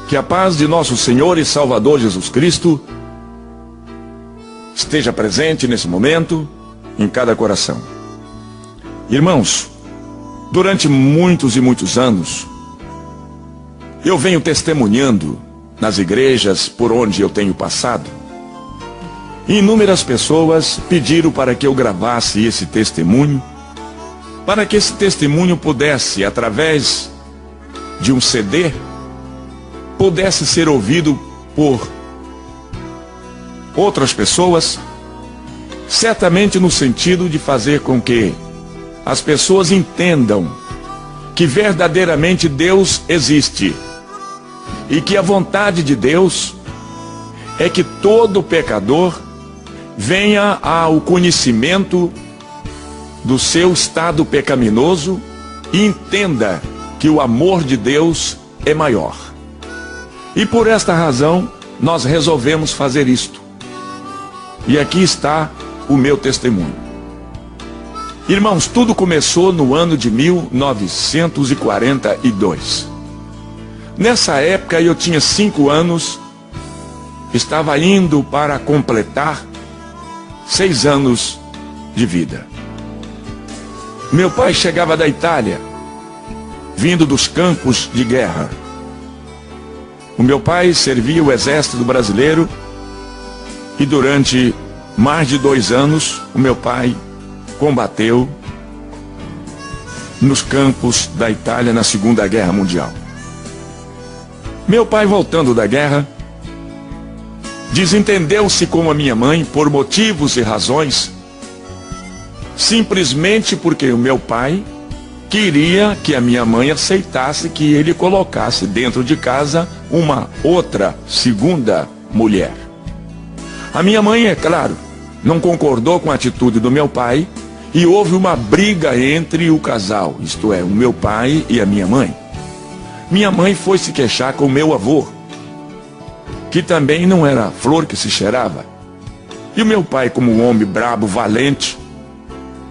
Que a paz de nosso Senhor e Salvador Jesus Cristo esteja presente nesse momento em cada coração. Irmãos, durante muitos e muitos anos, eu venho testemunhando nas igrejas por onde eu tenho passado. Inúmeras pessoas pediram para que eu gravasse esse testemunho, para que esse testemunho pudesse, através de um CD, pudesse ser ouvido por outras pessoas, certamente no sentido de fazer com que as pessoas entendam que verdadeiramente Deus existe e que a vontade de Deus é que todo pecador venha ao conhecimento do seu estado pecaminoso e entenda que o amor de Deus é maior. E por esta razão, nós resolvemos fazer isto. E aqui está o meu testemunho. Irmãos, tudo começou no ano de 1942. Nessa época eu tinha 5 anos, estava indo para completar 6 anos de vida. Meu pai chegava da Itália, vindo dos campos de guerra. O meu pai servia o exército brasileiro e durante mais de 2 anos o meu pai combateu nos campos da Itália na Segunda Guerra Mundial. Meu pai, voltando da guerra, desentendeu-se com a minha mãe por motivos e razões, simplesmente porque o meu pai queria que a minha mãe aceitasse que ele colocasse dentro de casa uma outra segunda mulher. A minha mãe, é claro, não concordou com a atitude do meu pai e houve uma briga entre o casal, isto é, o meu pai e a minha mãe. Minha mãe foi se queixar com o meu avô, que também não era flor que se cheirava. E o meu pai, como um homem brabo, valente,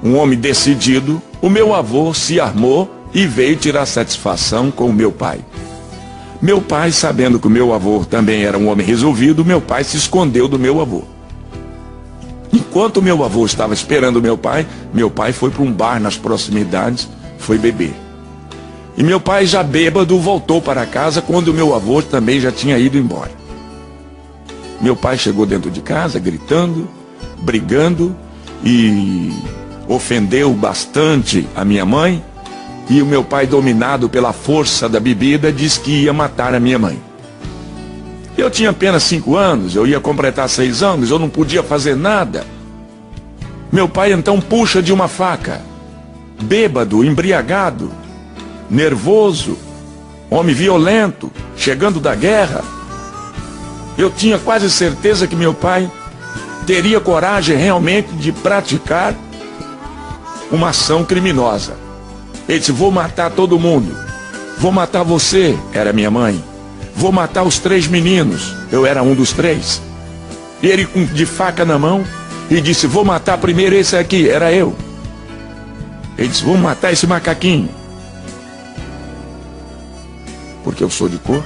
um homem decidido, o meu avô se armou e veio tirar satisfação com o meu pai. Meu pai, sabendo que o meu avô também era um homem resolvido, meu pai se escondeu do meu avô. Enquanto meu avô estava esperando meu pai foi para um bar nas proximidades, foi beber. E meu pai, já bêbado, voltou para casa quando o meu avô também já tinha ido embora. Meu pai chegou dentro de casa gritando, brigando e ofendeu bastante a minha mãe. E o meu pai, dominado pela força da bebida, disse que ia matar a minha mãe. Eu tinha apenas 5 anos, eu ia completar 6 anos, eu não podia fazer nada. Meu pai então puxa de uma faca, bêbado, embriagado, nervoso, homem violento, chegando da guerra. Eu tinha quase certeza que meu pai teria coragem realmente de praticar uma ação criminosa. Ele disse: vou matar todo mundo, vou matar você, era minha mãe, vou matar os 3 meninos, eu era um dos 3. E ele de faca na mão e disse: vou matar primeiro esse aqui, era eu. Ele disse: vou matar esse macaquinho, porque eu sou de cor.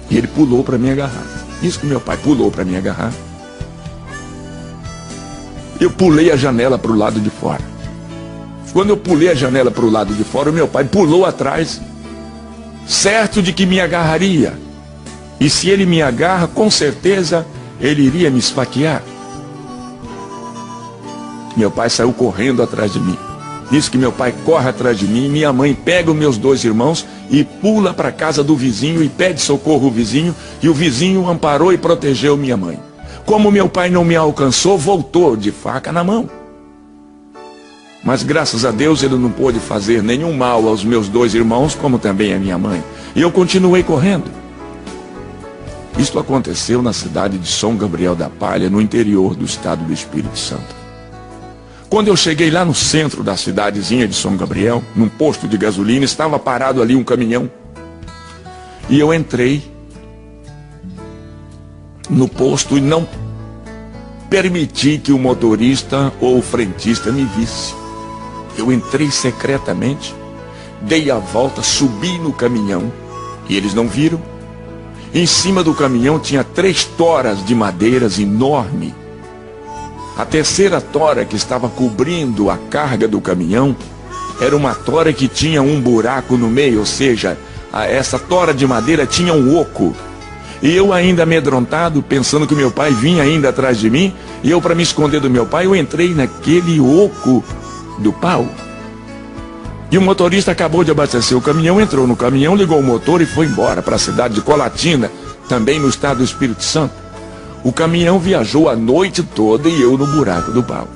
E ele pulou para me agarrar. Isso que meu pai pulou para me agarrar. Eu pulei a janela para o lado de fora. Quando eu pulei a janela para o lado de fora, o meu pai pulou atrás, certo de que me agarraria. E se ele me agarra, com certeza ele iria me esfaquear. Meu pai saiu correndo atrás de mim. Diz que meu pai corre atrás de mim, minha mãe pega os meus 2 irmãos e pula para a casa do vizinho e pede socorro ao vizinho, e o vizinho amparou e protegeu minha mãe. Como meu pai não me alcançou, voltou de faca na mão. Mas graças a Deus ele não pôde fazer nenhum mal aos meus 2 irmãos, como também a minha mãe. E eu continuei correndo. Isto aconteceu na cidade de São Gabriel da Palha, no interior do estado do Espírito Santo. Quando eu cheguei lá no centro da cidadezinha de São Gabriel, num posto de gasolina, estava parado ali um caminhão. E eu entrei no posto e não permiti que o motorista ou o frentista me visse. Eu entrei secretamente, dei a volta, subi no caminhão E eles não viram. Em cima do caminhão tinha 3 toras de madeiras enormes. A terceira tora que estava cobrindo a carga do caminhão era uma tora que tinha um buraco no meio, ou seja, essa tora de madeira tinha um oco. E eu ainda amedrontado, pensando que meu pai vinha ainda atrás de mim, e eu, para me esconder do meu pai, eu entrei naquele oco do pau. E o motorista acabou de abastecer o caminhão, entrou no caminhão, ligou o motor e foi embora para a cidade de Colatina, também no estado do Espírito Santo. O caminhão viajou a noite toda e eu no buraco do pau.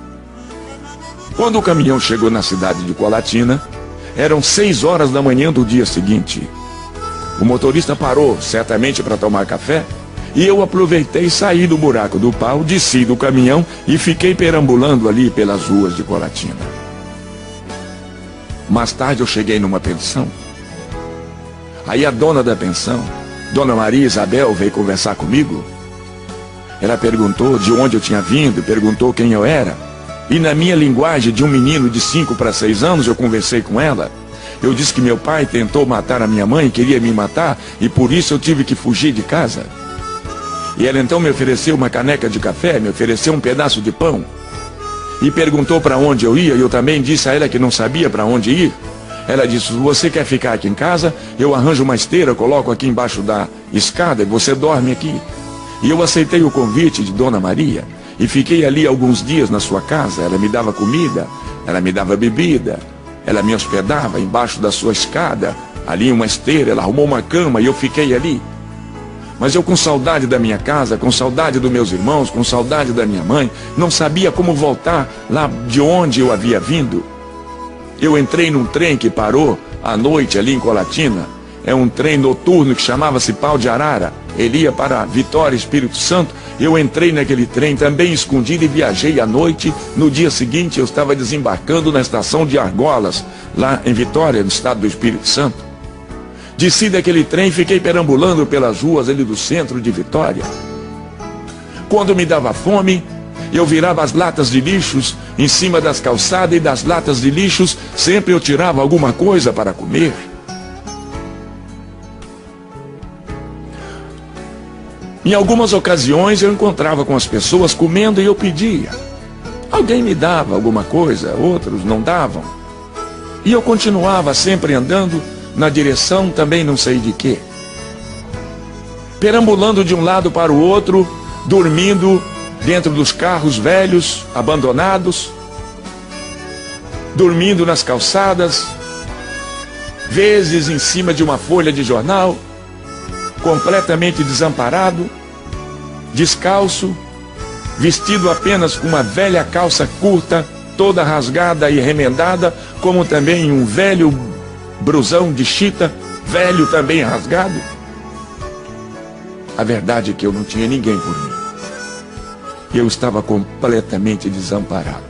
Quando o caminhão chegou na cidade de Colatina, eram 6 horas da manhã do dia seguinte. O motorista parou, certamente para tomar café, e eu aproveitei e saí do buraco do pau, desci do caminhão e fiquei perambulando ali pelas ruas de Colatina. Mais tarde eu cheguei numa pensão. Aí a dona da pensão, Dona Maria Isabel, veio conversar comigo. Ela perguntou de onde eu tinha vindo, perguntou quem eu era. E na minha linguagem de um menino de 5 para 6 anos, eu conversei com ela. Eu disse que meu pai tentou matar a minha mãe, queria me matar, e por isso eu tive que fugir de casa. E ela então me ofereceu uma caneca de café, me ofereceu um pedaço de pão. E perguntou para onde eu ia, e eu também disse a ela que não sabia para onde ir. Ela disse, você quer ficar aqui em casa? Eu arranjo uma esteira, coloco aqui embaixo da escada e você dorme aqui. E eu aceitei o convite de Dona Maria e fiquei ali alguns dias na sua casa. Ela me dava comida, ela me dava bebida, ela me hospedava embaixo da sua escada, ali em uma esteira, ela arrumou uma cama e eu fiquei ali. Mas eu, com saudade da minha casa, com saudade dos meus irmãos, com saudade da minha mãe, não sabia como voltar lá de onde eu havia vindo. Eu entrei num trem que parou à noite ali em Colatina. É um trem noturno que chamava-se Pau de Arara. Ele ia para Vitória, Espírito Santo. Eu entrei naquele trem também escondido e viajei à noite. No dia seguinte eu estava desembarcando na estação de Argolas, lá em Vitória, no estado do Espírito Santo. Desci daquele trem e fiquei perambulando pelas ruas ali do centro de Vitória. Quando me dava fome, eu virava as latas de lixos em cima das calçadas, e das latas de lixos sempre eu tirava alguma coisa para comer. Em algumas ocasiões eu encontrava com as pessoas comendo e eu pedia. Alguém me dava alguma coisa, outros não davam. E eu continuava sempre andando na direção também não sei de quê. Perambulando de um lado para o outro, dormindo dentro dos carros velhos, abandonados, dormindo nas calçadas, vezes em cima de uma folha de jornal, completamente desamparado, descalço, vestido apenas com uma velha calça curta, toda rasgada e remendada, como também um velho brusão de chita, velho também rasgado. A verdade é que eu não tinha ninguém por mim. Eu estava completamente desamparado,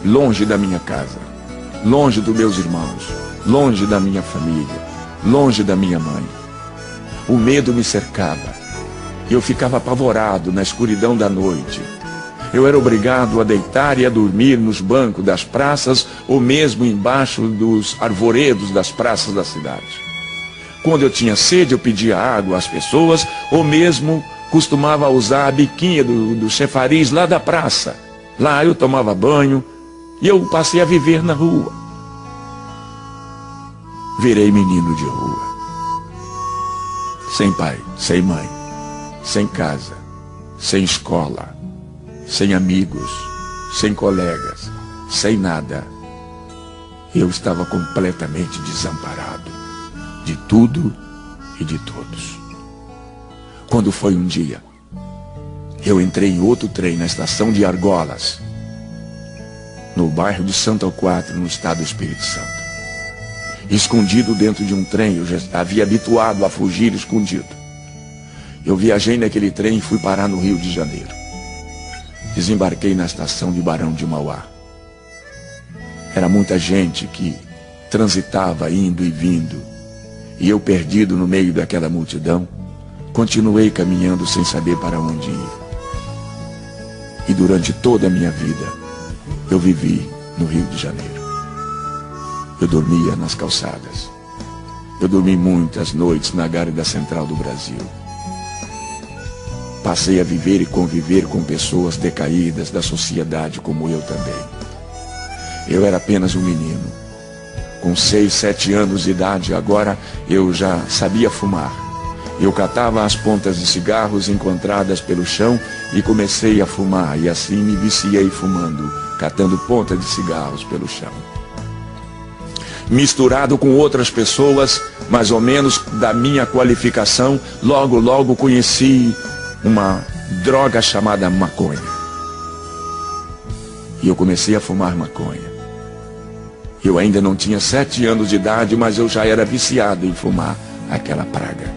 longe da minha casa, longe dos meus irmãos, longe da minha família, longe da minha mãe. O medo me cercava. Eu ficava apavorado na escuridão da noite. Eu era obrigado a deitar e a dormir nos bancos das praças ou mesmo embaixo dos arvoredos das praças da cidade. Quando eu tinha sede, eu pedia água às pessoas ou mesmo costumava usar a biquinha do chafariz lá da praça. Lá eu tomava banho e eu passei a viver na rua. Virei menino de rua. Sem pai, sem mãe, sem casa, sem escola, sem amigos, sem colegas, sem nada. Eu estava completamente desamparado de tudo e de todos. Quando foi um dia, eu entrei em outro trem na estação de Argolas, no bairro de Santo Alquatre, no estado do Espírito Santo. Escondido dentro de um trem, eu já havia habituado a fugir escondido. Eu viajei naquele trem e fui parar no Rio de Janeiro. Desembarquei na estação de Barão de Mauá. Era muita gente que transitava indo e vindo. E eu, perdido no meio daquela multidão, continuei caminhando sem saber para onde ir. E durante toda a minha vida, eu vivi no Rio de Janeiro. Eu dormia nas calçadas. Eu dormi muitas noites na Gávea Central do Brasil. Passei a viver e conviver com pessoas decaídas da sociedade como eu também. Eu era apenas um menino. Com 6, 7 anos de idade, agora eu já sabia fumar. Eu catava as pontas de cigarros encontradas pelo chão e comecei a fumar. E assim me viciei fumando, catando pontas de cigarros pelo chão. Misturado com outras pessoas, mais ou menos da minha qualificação, logo conheci uma droga chamada maconha. E eu comecei a fumar maconha. Eu ainda não tinha 7 anos de idade, mas eu já era viciado em fumar aquela praga.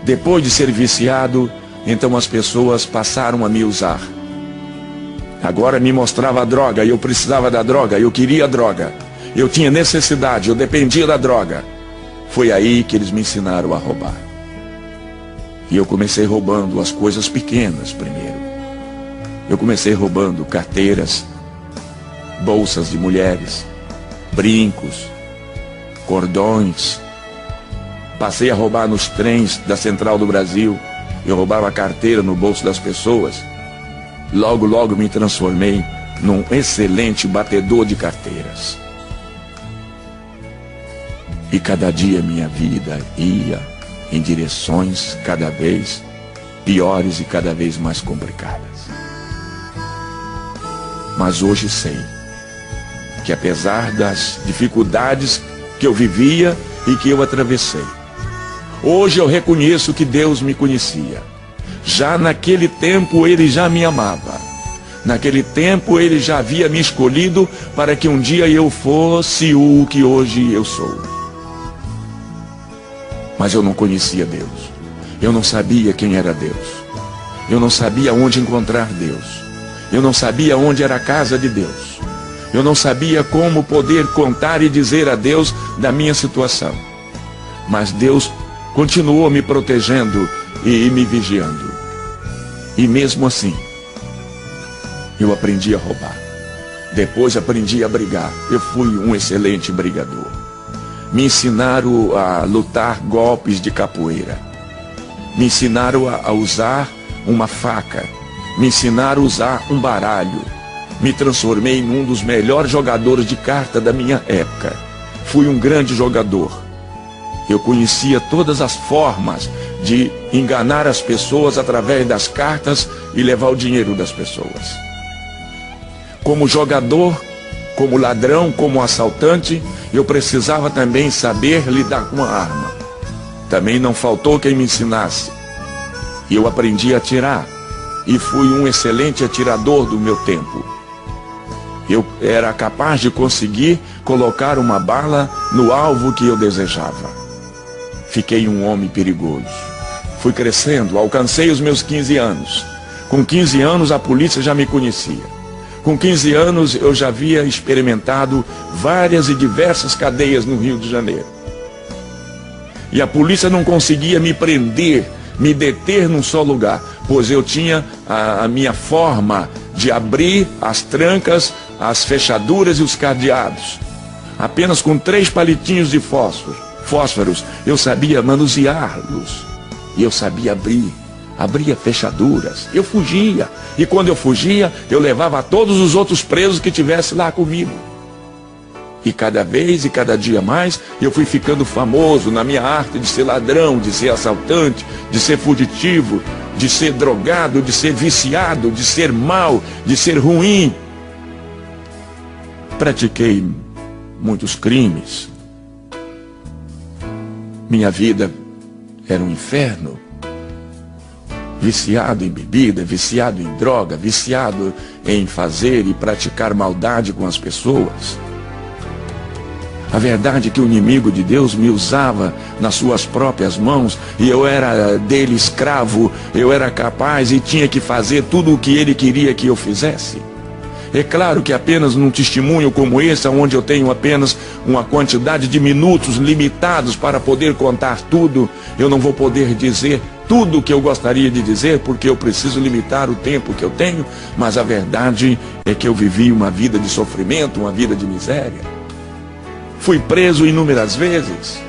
Depois de ser viciado, então as pessoas passaram a me usar. Agora me mostrava a droga, e eu precisava da droga, eu queria a droga. Eu tinha necessidade, eu dependia da droga. Foi aí que eles me ensinaram a roubar. E eu comecei roubando as coisas pequenas primeiro. Eu comecei roubando carteiras, bolsas de mulheres, brincos, cordões. Passei a roubar nos trens da Central do Brasil. Eu roubava a carteira no bolso das pessoas. Logo me transformei num excelente batedor de carteiras. E cada dia minha vida ia em direções cada vez piores e cada vez mais complicadas. Mas hoje sei que apesar das dificuldades que eu vivia e que eu atravessei, hoje eu reconheço que Deus me conhecia. Já naquele tempo Ele já me amava. Naquele tempo Ele já havia me escolhido para que um dia eu fosse o que hoje eu sou. Mas eu não conhecia Deus. Eu não sabia quem era Deus. Eu não sabia onde encontrar Deus. Eu não sabia onde era a casa de Deus. Eu não sabia como poder contar e dizer a Deus da minha situação. Mas Deus continuou me protegendo e me vigiando. E mesmo assim, eu aprendi a roubar. Depois aprendi a brigar. Eu fui um excelente brigador. Me ensinaram a lutar golpes de capoeira. Me ensinaram a usar uma faca. Me ensinaram a usar um baralho. Me transformei em um dos melhores jogadores de carta da minha época. Fui um grande jogador. Eu conhecia todas as formas de enganar as pessoas através das cartas e levar o dinheiro das pessoas. Como jogador, como ladrão, como assaltante, eu precisava também saber lidar com a arma. Também não faltou quem me ensinasse. E eu aprendi a atirar. E fui um excelente atirador do meu tempo. Eu era capaz de conseguir colocar uma bala no alvo que eu desejava. Fiquei um homem perigoso. Fui crescendo, alcancei os meus 15 anos. Com 15 anos a polícia já me conhecia. Com 15 anos eu já havia experimentado várias e diversas cadeias no Rio de Janeiro. E a polícia não conseguia me prender, me deter num só lugar, pois eu tinha a minha forma de abrir as trancas, as fechaduras e os cadeados. Apenas com 3 palitinhos de fósforos, eu sabia manuseá-los. E eu sabia abria fechaduras. Eu fugia. E quando eu fugia, eu levava todos os outros presos que tivessem lá comigo. E cada vez e cada dia mais, eu fui ficando famoso na minha arte de ser ladrão, de ser assaltante, de ser fugitivo, de ser drogado, de ser viciado, de ser mau, de ser ruim. Pratiquei muitos crimes. Minha vida era um inferno. Viciado em bebida, viciado em droga, viciado em fazer e praticar maldade com as pessoas. A verdade é que o inimigo de Deus me usava nas suas próprias mãos e eu era dele escravo, eu era capaz e tinha que fazer tudo o que ele queria que eu fizesse. É claro que apenas num testemunho como esse, onde eu tenho apenas uma quantidade de minutos limitados para poder contar tudo, eu não vou poder dizer tudo o que eu gostaria de dizer, porque eu preciso limitar o tempo que eu tenho, mas a verdade é que eu vivi uma vida de sofrimento, uma vida de miséria. fui preso inúmeras vezes,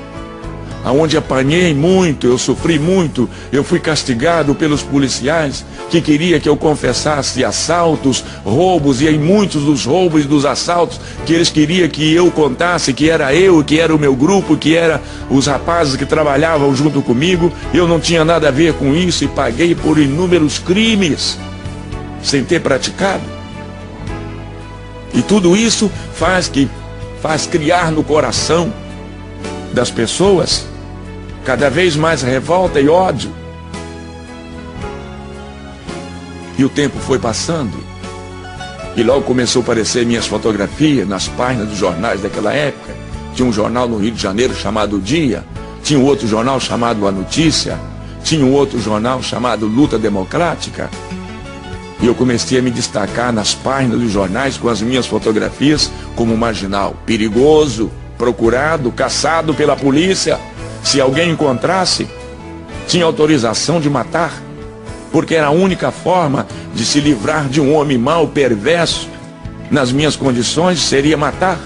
aonde apanhei muito, eu sofri muito, eu fui castigado pelos policiais que queria que eu confessasse assaltos, roubos, e em muitos dos roubos e dos assaltos que eles queriam que eu contasse que era eu, que era o meu grupo, que era os rapazes que trabalhavam junto comigo. Eu não tinha nada a ver com isso e paguei por inúmeros crimes sem ter praticado. E tudo isso faz criar no coração das pessoas cada vez mais revolta e ódio. E o tempo foi passando, e logo começou a aparecer minhas fotografias nas páginas dos jornais daquela época. Tinha um jornal no Rio de Janeiro chamado O Dia, tinha um outro jornal chamado A Notícia, tinha um outro jornal chamado Luta Democrática. E eu comecei a me destacar nas páginas dos jornais com as minhas fotografias como marginal, perigoso, procurado, caçado pela polícia. Se alguém encontrasse, tinha autorização de matar, porque era a única forma de se livrar de um homem mau, perverso, nas minhas condições, seria matar.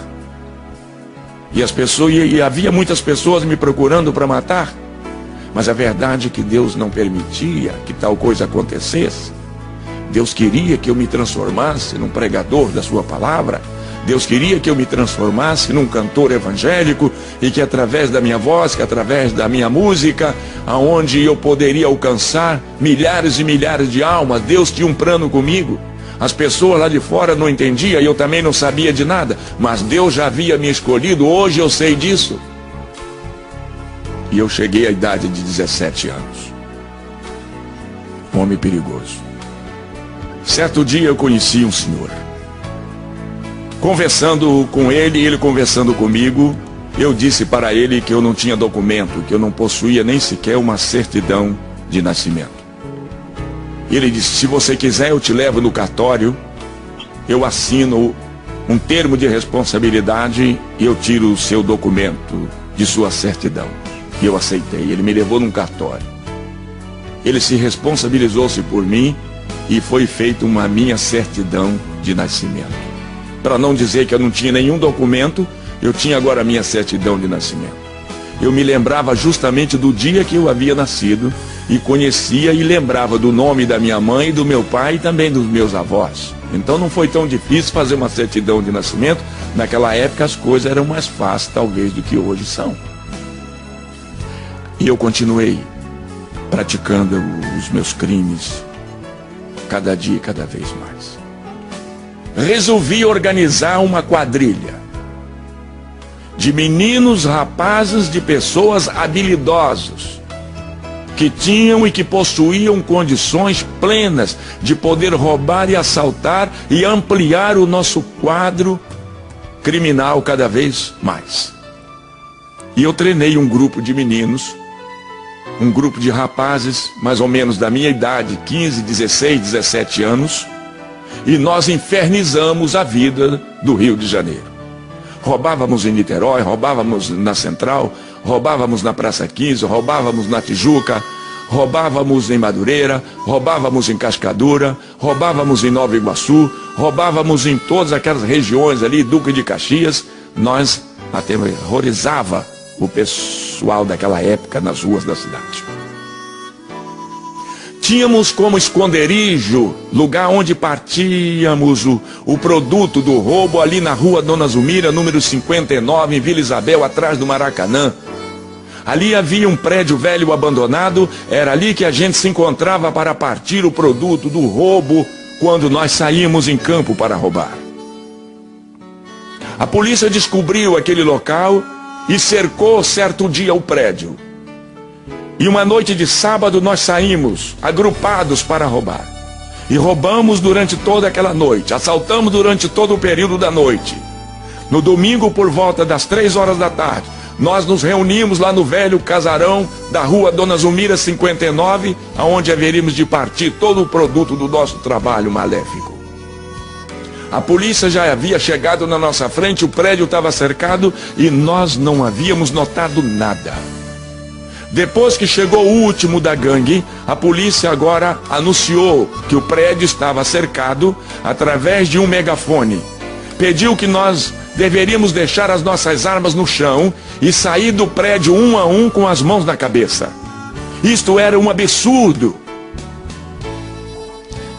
E havia muitas pessoas me procurando para matar, mas a verdade é que Deus não permitia que tal coisa acontecesse. Deus queria que eu me transformasse num pregador da sua palavra. Deus queria que eu me transformasse num cantor evangélico, e que através da minha voz, que através da minha música, aonde eu poderia alcançar milhares e milhares de almas. Deus tinha um plano comigo. As pessoas lá de fora não entendiam, e eu também não sabia de nada, mas Deus já havia me escolhido. Hoje eu sei disso. E eu cheguei à idade de 17 anos. Um homem perigoso. Certo dia eu conheci um senhor. Conversando com ele, ele conversando comigo, eu disse para ele que eu não tinha documento, que eu não possuía nem sequer uma certidão de nascimento. Ele disse: se você quiser, eu te levo no cartório, eu assino um termo de responsabilidade e eu tiro o seu documento de sua certidão. E eu aceitei. Ele me levou num cartório. Ele se responsabilizou-se por mim e foi feita uma minha certidão de nascimento. Para não dizer que eu não tinha nenhum documento, eu tinha agora a minha certidão de nascimento. Eu me lembrava justamente do dia que eu havia nascido, e conhecia e lembrava do nome da minha mãe e do meu pai e também dos meus avós. Então não foi tão difícil fazer uma certidão de nascimento. Naquela época as coisas eram mais fáceis talvez do que hoje são. E eu continuei praticando os meus crimes, cada dia e cada vez mais. Resolvi organizar uma quadrilha de meninos, rapazes, de pessoas habilidosos, que tinham e que possuíam condições plenas de poder roubar e assaltar e ampliar o nosso quadro criminal cada vez mais. E eu treinei um grupo de meninos, um grupo de rapazes, mais ou menos da minha idade, 15, 16, 17 anos, e nós infernizamos a vida do Rio de Janeiro. Roubávamos em Niterói, roubávamos na Central, roubávamos na Praça 15, roubávamos na Tijuca, roubávamos em Madureira, roubávamos em Cascadura, roubávamos em Nova Iguaçu, roubávamos em todas aquelas regiões ali, Duque de Caxias. Nós aterrorizava o pessoal daquela época nas ruas da cidade. Tínhamos como esconderijo, lugar onde partíamos o produto do roubo, ali na rua Dona Zumira, número 59, em Vila Isabel, atrás do Maracanã. Ali havia um prédio velho abandonado, era ali que a gente se encontrava para partir o produto do roubo, quando nós saímos em campo para roubar. A polícia descobriu aquele local e cercou certo dia o prédio. E uma noite de sábado nós saímos agrupados para roubar. E roubamos durante toda aquela noite, assaltamos durante todo o período da noite. No domingo, por volta das 3 horas da tarde, nós nos reunimos lá no velho casarão da rua Dona Zumira 59, aonde haveríamos de partir todo o produto do nosso trabalho maléfico. A polícia já havia chegado na nossa frente, o prédio estava cercado e nós não havíamos notado nada. Depois que chegou o último da gangue, a polícia agora anunciou que o prédio estava cercado através de um megafone. pediu que nós deveríamos deixar as nossas armas no chão e sair do prédio um a um com as mãos na cabeça. Isto era um absurdo.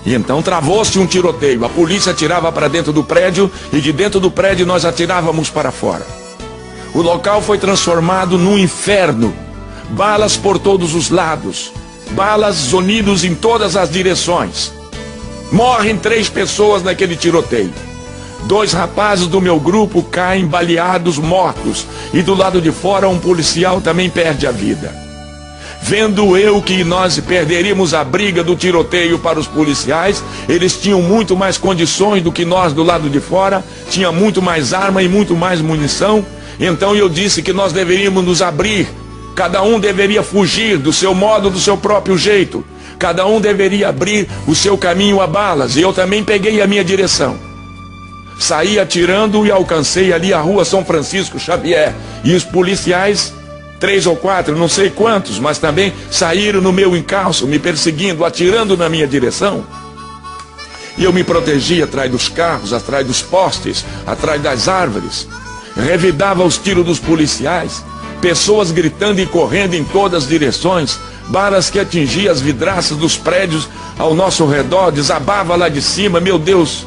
E então travou-se um tiroteio. A polícia atirava para dentro do prédio e de dentro do prédio nós atirávamos para fora. O local foi transformado num inferno. Balas por todos os lados. Balas zunidos em todas as direções. Morrem 3 pessoas naquele tiroteio. 2 rapazes do meu grupo caem baleados, mortos. E do lado de fora um policial também perde a vida. Vendo eu que nós perderíamos a briga do tiroteio para os policiais, eles tinham muito mais condições do que nós do lado de fora, tinha muito mais arma e muito mais munição. Então eu disse que nós deveríamos nos abrir, cada um deveria fugir do seu modo, do seu próprio jeito, cada um deveria abrir o seu caminho a balas, e eu também peguei a minha direção. Saí atirando e alcancei ali a rua São Francisco Xavier, e os policiais, 3 ou 4, não sei quantos, mas também saíram no meu encalço, me perseguindo, atirando na minha direção. E eu me protegi atrás dos carros, atrás dos postes, atrás das árvores. Revidava os tiros dos policiais, pessoas gritando e correndo em todas as direções, balas que atingiam as vidraças dos prédios ao nosso redor, desabava lá de cima, meu Deus.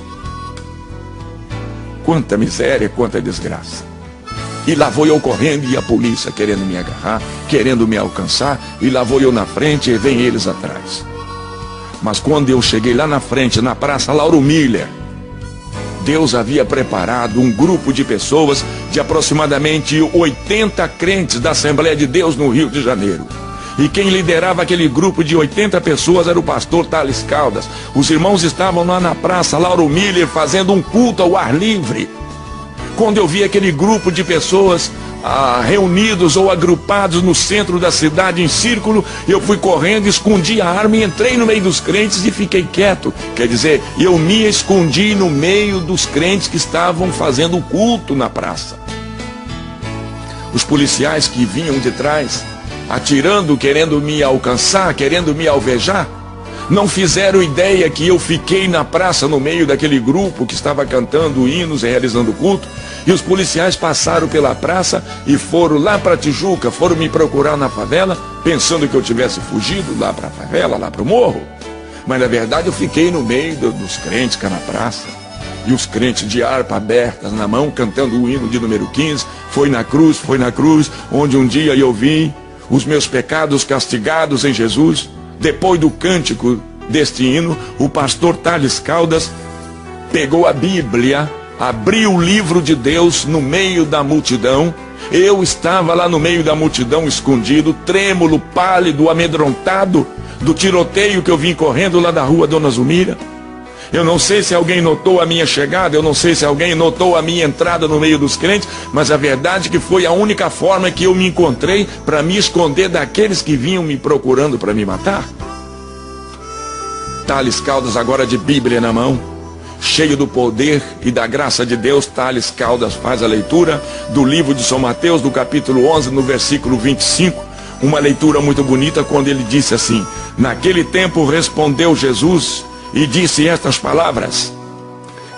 Quanta miséria, quanta desgraça. E lá vou eu correndo e a polícia querendo me agarrar, querendo me alcançar, e lá vou eu na frente e vem eles atrás. Mas quando eu cheguei lá na frente, na Praça Lauro Miller, Deus havia preparado um grupo de pessoas, de aproximadamente 80 crentes da Assembleia de Deus no Rio de Janeiro. E quem liderava aquele grupo de 80 pessoas era o pastor Thales Caldas. Os irmãos estavam lá na Praça Lauro Miller fazendo um culto ao ar livre. Quando eu vi aquele grupo de pessoas reunidos ou agrupados no centro da cidade em círculo, eu fui correndo, escondi a arma e entrei no meio dos crentes e fiquei quieto. Quer dizer, eu me escondi no meio dos crentes que estavam fazendo o culto na praça. Os policiais que vinham de trás, atirando, querendo me alcançar, querendo me alvejar, não fizeram ideia que eu fiquei na praça no meio daquele grupo que estava cantando hinos e realizando culto. E os policiais passaram pela praça e foram lá para Tijuca, foram me procurar na favela, pensando que eu tivesse fugido lá para a favela, lá para o morro. Mas na verdade eu fiquei no meio dos crentes cá na praça. E os crentes de harpa abertas na mão, cantando o hino de número 15, foi na cruz, onde um dia eu vi os meus pecados castigados em Jesus. Depois do cântico deste hino, o pastor Thales Caldas pegou a Bíblia, abriu o livro de Deus no meio da multidão. Eu estava lá no meio da multidão, escondido, trêmulo, pálido, amedrontado do tiroteio que eu vim correndo lá da rua Dona Zumira. Eu não sei se alguém notou a minha chegada, eu não sei se alguém notou a minha entrada no meio dos crentes, mas a verdade é que foi a única forma que eu me encontrei para me esconder daqueles que vinham me procurando para me matar. Thales Caldas, agora de Bíblia na mão, cheio do poder e da graça de Deus, Thales Caldas faz a leitura do livro de São Mateus, do capítulo 11, no versículo 25, uma leitura muito bonita, quando ele disse assim: naquele tempo respondeu Jesus e disse estas palavras: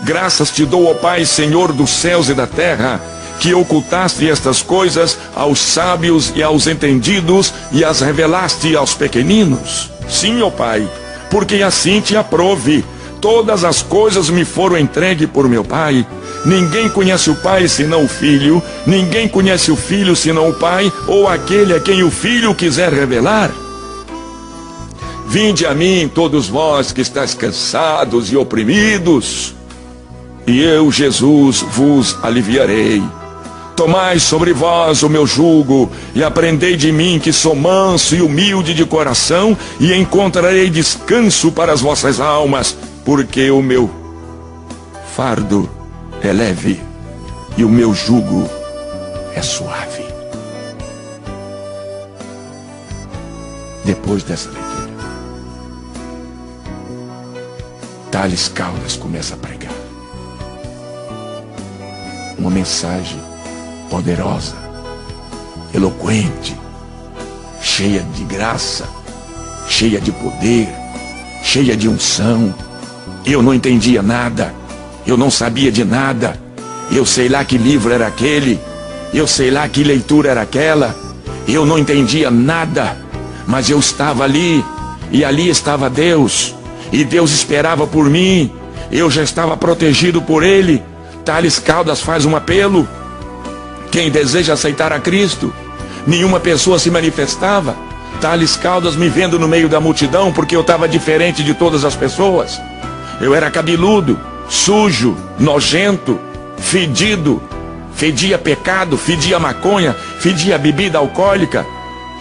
graças te dou, ó Pai, Senhor dos céus e da terra, que ocultaste estas coisas aos sábios e aos entendidos e as revelaste aos pequeninos. Sim, ó Pai, porque assim te aprove. Todas as coisas me foram entregues por meu Pai. Ninguém conhece o Pai senão o Filho. Ninguém conhece o Filho senão o Pai, ou aquele a quem o Filho quiser revelar. Vinde a mim, todos vós que estáis cansados e oprimidos, e eu, Jesus, vos aliviarei. Tomai sobre vós o meu jugo, e aprendei de mim, que sou manso e humilde de coração, e encontrarei descanso para as vossas almas, porque o meu fardo é leve, e o meu jugo é suave. Depois dessa leitura, Thales Caldas começa a pregar uma mensagem poderosa, eloquente, cheia de graça, cheia de poder, cheia de unção. Eu não entendia nada, eu não sabia de nada, Eu sei lá que livro era aquele, eu sei lá que leitura era aquela. Eu não entendia nada, mas eu estava ali, e ali estava Deus, e Deus esperava por mim. Eu já estava protegido por Ele. Tales Caldas faz um apelo: quem deseja aceitar a Cristo. Nenhuma pessoa se manifestava. Tales Caldas me vendo no meio da multidão, porque eu estava diferente de todas as pessoas. Eu era cabeludo, sujo, nojento, fedido, fedia pecado, fedia maconha, fedia bebida alcoólica,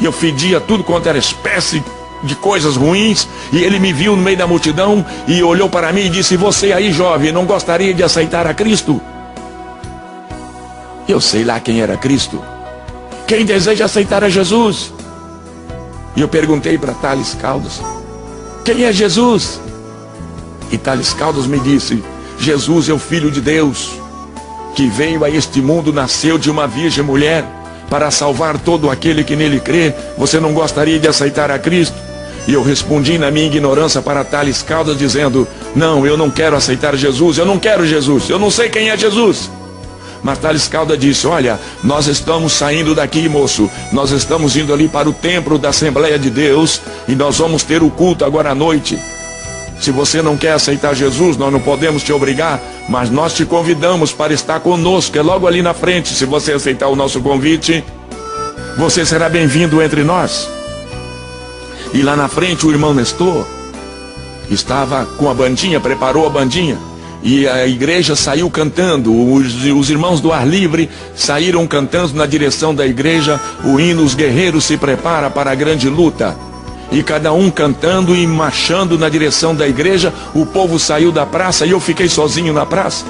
e eu fedia tudo quanto era espécie de coisas ruins. E ele me viu no meio da multidão e olhou para mim e disse: você aí, jovem, não gostaria de aceitar a Cristo? Eu sei lá quem era Cristo. Quem deseja aceitar a Jesus? E eu perguntei para Tales Caldas: quem é Jesus? E Tales Caldas me disse: Jesus é o Filho de Deus, que veio a este mundo, nasceu de uma virgem mulher, para salvar todo aquele que nele crê. Você não gostaria de aceitar a Cristo? E eu respondi na minha ignorância para Tales Caldas, dizendo: não, eu não quero aceitar Jesus, eu não quero Jesus, eu não sei quem é Jesus. Mas Tales Caldas disse: olha, nós estamos saindo daqui, moço, nós estamos indo ali para o templo da Assembleia de Deus, e nós vamos ter o culto agora à noite. Se você não quer aceitar Jesus, nós não podemos te obrigar, mas nós te convidamos para estar conosco, é logo ali na frente. Se você aceitar o nosso convite, você será bem-vindo entre nós. E lá na frente o irmão Nestor estava com a bandinha, preparou a bandinha, e a igreja saiu cantando. Os irmãos do ar livre saíram cantando na direção da igreja o hino Os Guerreiros se Preparam para a Grande Luta. E cada um cantando e marchando na direção da igreja. O povo saiu da praça e eu fiquei sozinho na praça.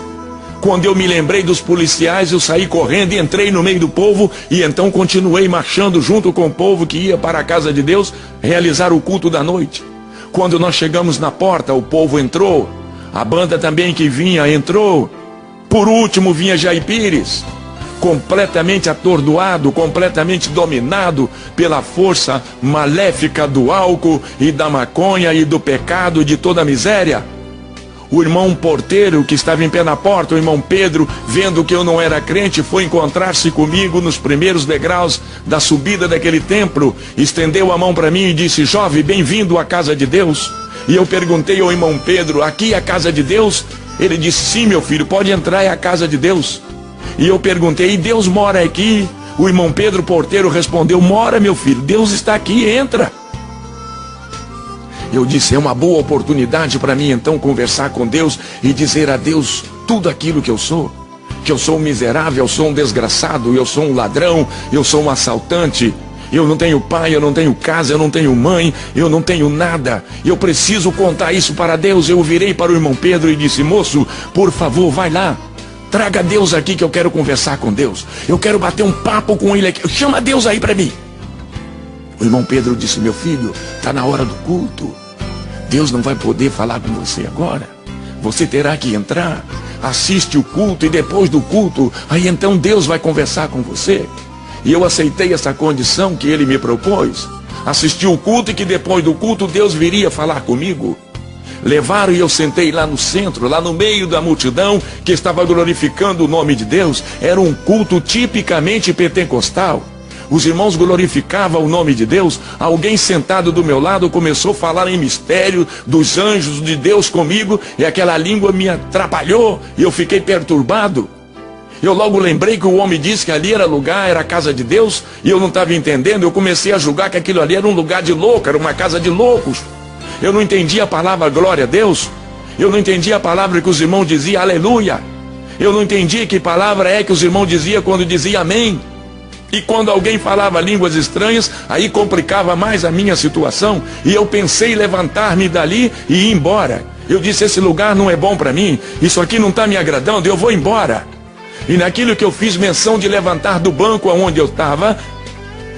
Quando eu me lembrei dos policiais, eu saí correndo e entrei no meio do povo, e então continuei marchando junto com o povo que ia para a casa de Deus realizar o culto da noite. Quando nós chegamos na porta, o povo entrou, a banda também que vinha entrou. Por último vinha Jair Pires, completamente atordoado, completamente dominado pela força maléfica do álcool e da maconha e do pecado e de toda a miséria. O irmão porteiro que estava em pé na porta, o irmão Pedro, vendo que eu não era crente, foi encontrar-se comigo nos primeiros degraus da subida daquele templo, estendeu a mão para mim e disse: jovem, bem-vindo à casa de Deus. E eu perguntei ao irmão Pedro: aqui é a casa de Deus? Ele disse: sim, meu filho, pode entrar, é a casa de Deus. E eu perguntei: e Deus mora aqui? O irmão Pedro porteiro respondeu: mora, meu filho, Deus está aqui, entra. Eu disse: é uma boa oportunidade para mim então conversar com Deus e dizer a Deus tudo aquilo que eu sou. Que eu sou um miserável, eu sou um desgraçado, eu sou um ladrão, eu sou um assaltante. Eu não tenho pai, eu não tenho casa, eu não tenho mãe, eu não tenho nada. Eu preciso contar isso para Deus. Eu virei para o irmão Pedro e disse: moço, por favor, vai lá. Traga Deus aqui que eu quero conversar com Deus. Eu quero bater um papo com Ele aqui. Chama Deus aí para mim. O irmão Pedro disse: meu filho, está na hora do culto. Deus não vai poder falar com você agora. Você terá que entrar, assiste o culto, e depois do culto, aí então Deus vai conversar com você. E eu aceitei essa condição que ele me propôs. Assisti o culto e que depois do culto Deus viria falar comigo. Levaram e eu sentei lá no centro, lá no meio da multidão que estava glorificando o nome de Deus. Era um culto tipicamente pentecostal. Os irmãos glorificavam o nome de Deus. Alguém sentado do meu lado começou a falar em mistério dos anjos de Deus comigo, e aquela língua me atrapalhou e eu fiquei perturbado. Eu logo lembrei que o homem disse que ali era lugar, era a casa de Deus, e eu não estava entendendo. Eu comecei a julgar que aquilo ali era um lugar de louco, era uma casa de loucos. Eu não entendia a palavra glória a Deus. Eu não entendia a palavra que os irmãos diziam aleluia. Eu não entendia que palavra é que os irmãos diziam quando diziam amém. E quando alguém falava línguas estranhas, aí complicava mais a minha situação. E eu pensei em levantar-me dali e ir embora. Eu disse: esse lugar não é bom para mim, isso aqui não está me agradando, eu vou embora. E naquilo que eu fiz menção de levantar do banco onde eu estava,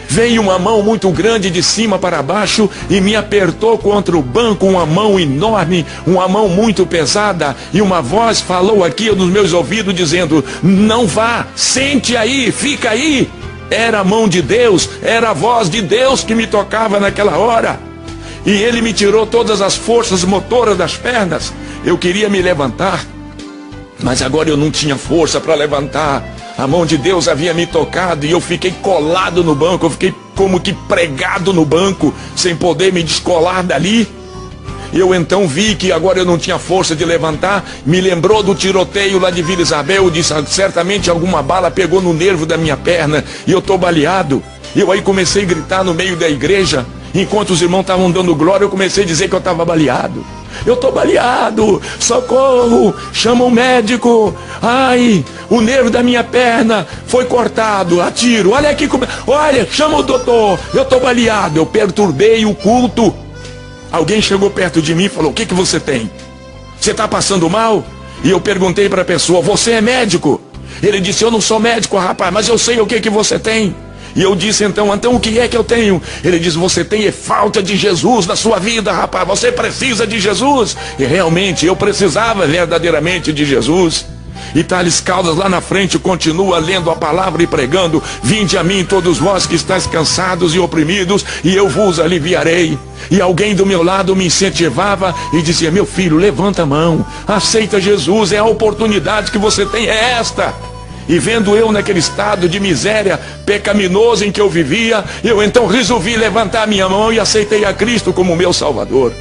veio uma mão muito grande de cima para baixo e me apertou contra o banco, uma mão enorme, uma mão muito pesada, e uma voz falou aqui nos meus ouvidos dizendo: não vá, sente aí, fica aí. Era a mão de Deus, era a voz de Deus que me tocava naquela hora. E ele me tirou todas as forças motoras das pernas. Eu queria me levantar, Mas agora eu não tinha força para levantar. A mão de Deus havia me tocado e eu fiquei colado no banco. Eu fiquei como que pregado no banco, sem poder me descolar dali. Eu então vi que agora eu não tinha força de levantar. Me lembrou do tiroteio lá de Vila Isabel. Eu disse, certamente alguma bala pegou no nervo da minha perna e eu estou baleado. Eu aí comecei a gritar no meio da igreja. Enquanto os irmãos estavam dando glória, eu comecei a dizer que eu estava baleado. Eu estou baleado, socorro, chama um médico. Ai, o nervo da minha perna foi cortado a tiro. Olha aqui, olha, chama o doutor, eu estou baleado. Eu perturbei o culto. Alguém chegou perto de mim e falou, o que você tem? Você está passando mal? E eu perguntei para a pessoa, você é médico? Ele disse, eu não sou médico, rapaz, mas eu sei o que você tem. E eu disse, então o que é que eu tenho? Ele disse, você tem falta de Jesus na sua vida, rapaz, você precisa de Jesus. E realmente, eu precisava verdadeiramente de Jesus. E Thales Caldas lá na frente continua lendo a palavra e pregando, vinde a mim todos vós que estáis cansados e oprimidos, e eu vos aliviarei. E alguém do meu lado me incentivava e dizia, meu filho, levanta a mão, aceita Jesus, é a oportunidade que você tem, é esta. E vendo eu naquele estado de miséria pecaminoso em que eu vivia, eu então resolvi levantar a minha mão e aceitei a Cristo como meu Salvador.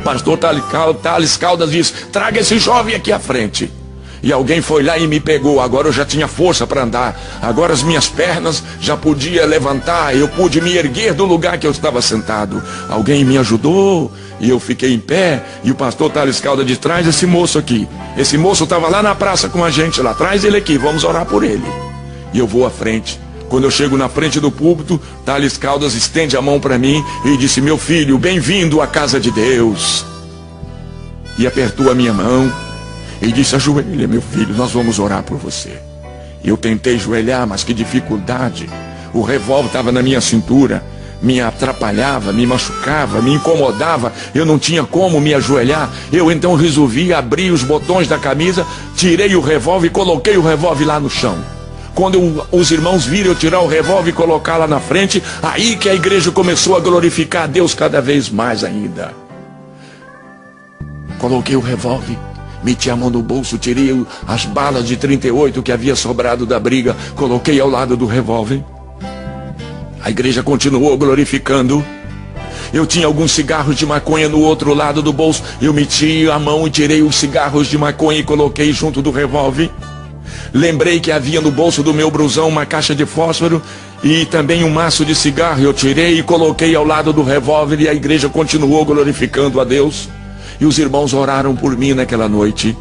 Pastor Thales Caldas diz, traga esse jovem aqui à frente. E alguém foi lá e me pegou. Agora eu já tinha força para andar. Agora as minhas pernas já podia levantar. Eu pude me erguer do lugar que eu estava sentado. Alguém me ajudou e eu fiquei em pé. E o pastor Thales Caldas diz, traz esse moço aqui. Esse moço estava lá na praça com a gente lá. Traz ele aqui, vamos orar por ele. E eu vou à frente. Quando eu chego na frente do púlpito, Thales Caldas estende a mão para mim e disse, meu filho, bem-vindo à casa de Deus. E apertou a minha mão. E disse, ajoelha, meu filho, nós vamos orar por você. Eu tentei ajoelhar, mas que dificuldade. O revólver estava na minha cintura, me atrapalhava, me machucava, me incomodava. Eu não tinha como me ajoelhar. Eu então resolvi abrir os botões da camisa, tirei o revólver e coloquei o revólver lá no chão. Quando os irmãos viram eu tirar o revólver e colocar lá na frente, aí que a igreja começou a glorificar a Deus cada vez mais ainda. Coloquei o revólver, meti a mão no bolso, tirei as balas de 38 que havia sobrado da briga, coloquei ao lado do revólver. A igreja continuou glorificando. Eu tinha alguns cigarros de maconha no outro lado do bolso. Eu meti a mão e tirei os cigarros de maconha e coloquei junto do revólver. Lembrei que havia no bolso do meu blusão uma caixa de fósforo e também um maço de cigarro. Eu tirei e coloquei ao lado do revólver e a igreja continuou glorificando a Deus. E os irmãos oraram por mim naquela noite.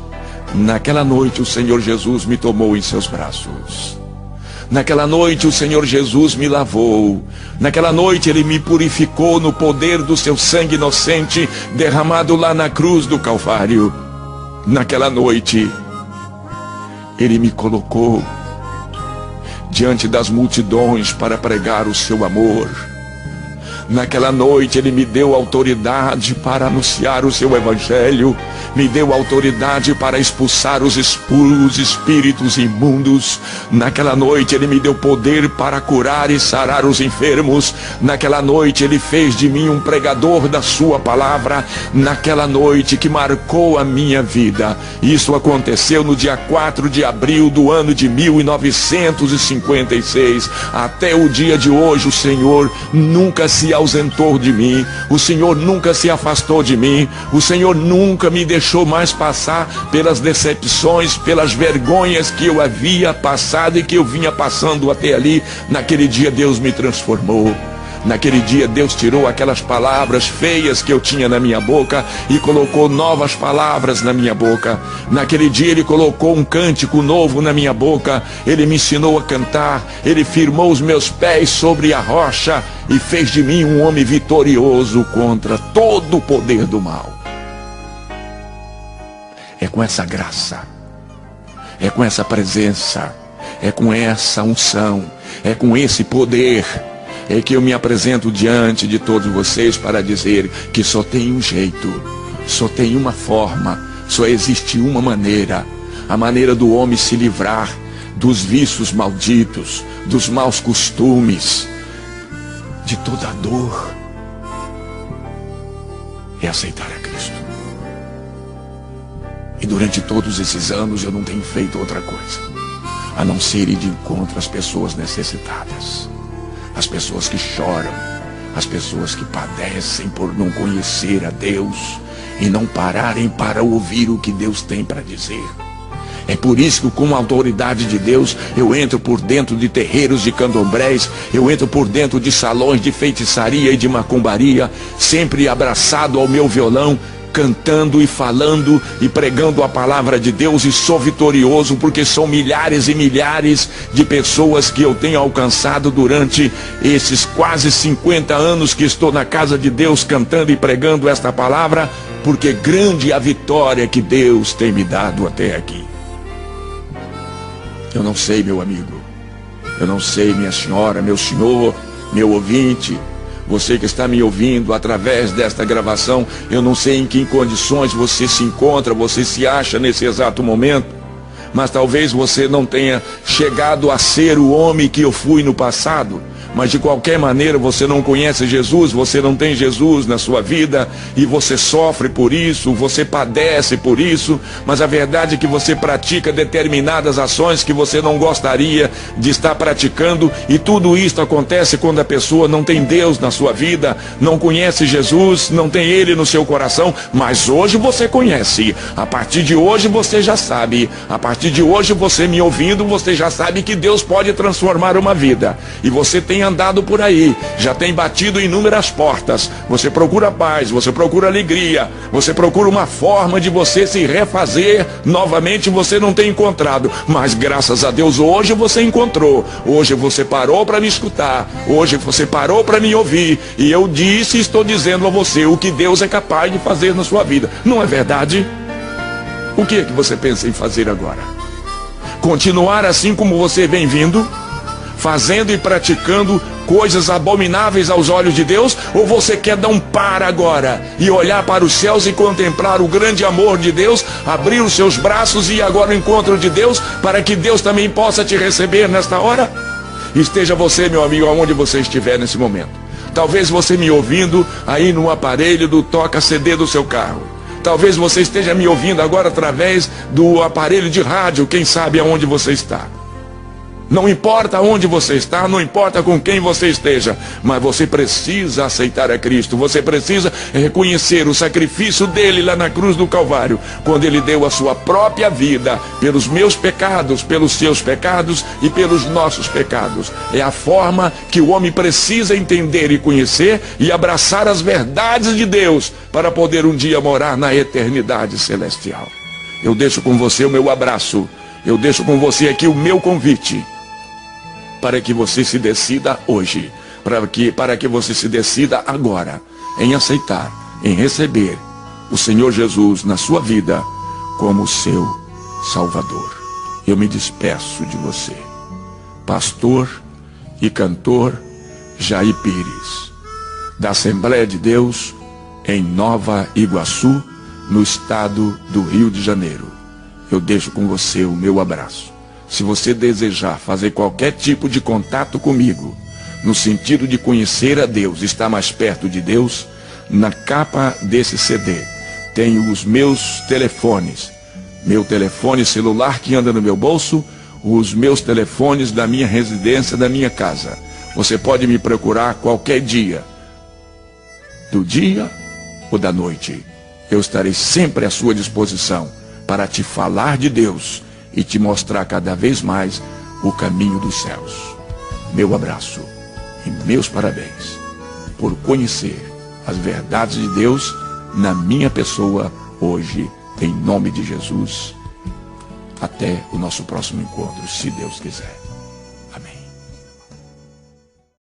Naquela noite o Senhor Jesus me tomou em seus braços. Naquela noite o Senhor Jesus me lavou. Naquela noite Ele me purificou no poder do seu sangue inocente derramado lá na cruz do Calvário. Naquela noite Ele me colocou diante das multidões para pregar o seu amor. Naquela noite Ele me deu autoridade para anunciar o seu evangelho, me deu autoridade para expulsar os espíritos imundos. Naquela noite Ele me deu poder para curar e sarar os enfermos. Naquela noite Ele fez de mim um pregador da sua palavra. Naquela noite que marcou a minha vida. Isso aconteceu no dia 4 de abril do ano de 1956. Até o dia de hoje o Senhor nunca se ausentou de mim, o Senhor nunca se afastou de mim, o Senhor nunca me deixou mais passar pelas decepções, pelas vergonhas que eu havia passado e que eu vinha passando até ali. Naquele dia Deus me transformou. Naquele dia Deus tirou aquelas palavras feias que eu tinha na minha boca e colocou novas palavras na minha boca. Naquele dia Ele colocou um cântico novo na minha boca. Ele me ensinou a cantar. Ele firmou os meus pés sobre a rocha e fez de mim um homem vitorioso contra todo o poder do mal. É com essa graça, é com essa presença, é com essa unção, é com esse poder é que eu me apresento diante de todos vocês para dizer que só tem um jeito, só tem uma forma, só existe uma maneira, a maneira do homem se livrar dos vícios malditos, dos maus costumes, de toda a dor, é aceitar a Cristo. E durante todos esses anos eu não tenho feito outra coisa a não ser ir de encontro às pessoas necessitadas, as pessoas que choram, as pessoas que padecem por não conhecer a Deus e não pararem para ouvir o que Deus tem para dizer. É por isso que, com a autoridade de Deus, eu entro por dentro de terreiros de candomblés, eu entro por dentro de salões de feitiçaria e de macumbaria, sempre abraçado ao meu violão, cantando e falando e pregando a palavra de Deus, e sou vitorioso porque são milhares e milhares de pessoas que eu tenho alcançado durante esses quase 50 anos que estou na casa de Deus cantando e pregando esta palavra, porque grande é a vitória que Deus tem me dado até aqui. Eu não sei, meu amigo, eu não sei, minha senhora, meu senhor, meu ouvinte, você que está me ouvindo através desta gravação, eu não sei em que condições você se encontra, você se acha nesse exato momento, mas talvez você não tenha chegado a ser o homem que eu fui no passado, mas de qualquer maneira você não conhece Jesus, você não tem Jesus na sua vida, e você sofre por isso, você padece por isso, mas a verdade é que você pratica determinadas ações que você não gostaria de estar praticando, e tudo isso acontece quando a pessoa não tem Deus na sua vida, não conhece Jesus, não tem Ele no seu coração, mas hoje você conhece, a partir de hoje você já sabe, a partir de hoje você me ouvindo, você já sabe que Deus pode transformar uma vida, e você tem andado por aí, já tem batido inúmeras portas, você procura paz, você procura alegria, você procura uma forma de você se refazer novamente, você não tem encontrado, mas graças a Deus hoje você encontrou, hoje você parou para me escutar, hoje você parou para me ouvir, e eu disse e estou dizendo a você o que Deus é capaz de fazer na sua vida, não é verdade? O que é que você pensa em fazer agora? Continuar assim como você vem vindo, fazendo e praticando coisas abomináveis aos olhos de Deus, ou você quer dar um para agora e olhar para os céus e contemplar o grande amor de Deus, abrir os seus braços e ir agora ao encontro de Deus, para que Deus também possa te receber nesta hora? Esteja você, meu amigo, aonde você estiver nesse momento. Talvez você me ouvindo aí no aparelho do toca-CD do seu carro. Talvez você esteja me ouvindo agora através do aparelho de rádio, quem sabe aonde você está. Não importa onde você está, não importa com quem você esteja, mas você precisa aceitar a Cristo, você precisa reconhecer o sacrifício dele lá na cruz do Calvário, quando ele deu a sua própria vida pelos meus pecados, pelos seus pecados e pelos nossos pecados. É a forma que o homem precisa entender e conhecer e abraçar as verdades de Deus para poder um dia morar na eternidade celestial. Eu deixo com você o meu abraço, eu deixo com você aqui o meu convite, para que você se decida hoje, para que você se decida agora, em aceitar, em receber o Senhor Jesus na sua vida como seu Salvador. Eu me despeço de você, pastor e cantor Jair Pires, da Assembleia de Deus em Nova Iguaçu, no estado do Rio de Janeiro. Eu deixo com você o meu abraço. Se você desejar fazer qualquer tipo de contato comigo, no sentido de conhecer a Deus, estar mais perto de Deus, na capa desse CD tem os meus telefones, meu telefone celular que anda no meu bolso, os meus telefones da minha residência, da minha casa. Você pode me procurar qualquer dia, do dia ou da noite. Eu estarei sempre à sua disposição para te falar de Deus e te mostrar cada vez mais o caminho dos céus. Meu abraço e meus parabéns por conhecer as verdades de Deus na minha pessoa hoje, em nome de Jesus. Até o nosso próximo encontro, se Deus quiser.